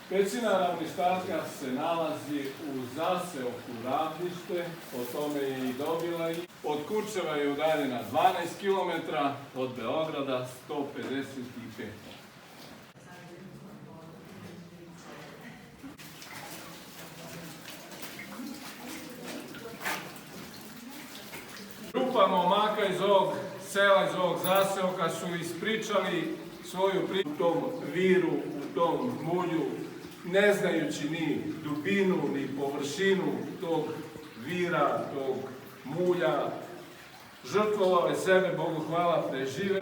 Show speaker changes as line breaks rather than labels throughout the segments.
Pećina Ravništarka se nalazi u zaseoku Ravnište, po tome je i dobila. Od Kurčeva je udaljena 12 km, od Beograda 155. Grupa momaka iz ovog sela, iz ovog zaseoka su ispričali svoju priču u tom viru, u tom mulju, ne znajući ni dubinu, ni površinu tog vira, tog mulja. Žrtvovali sebe, Bogu hvala, prežive.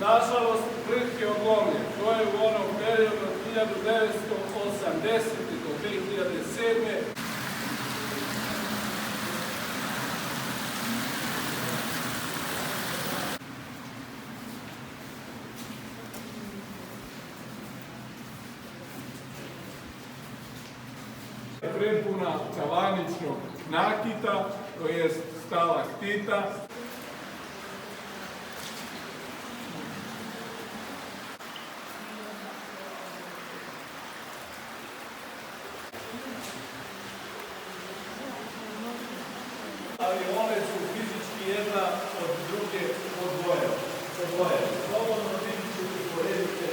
Nažalost, vrh je odlomljen. To je u onom periodu od 1980. do 2007. Prepuna kalaničnog nakita, to jest stalaktita. Ali one su fizički jedna od druge odvojene. Slobodno fizički poredite.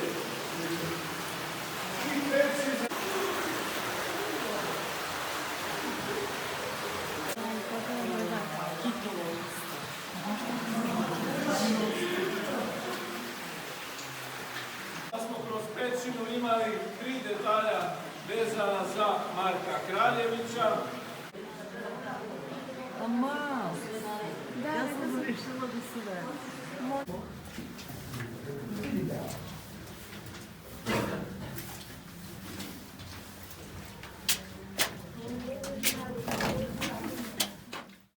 Pećinu imali 3 detalja vezana za Marka Kraljevića.
Ja sam završila da se vrati.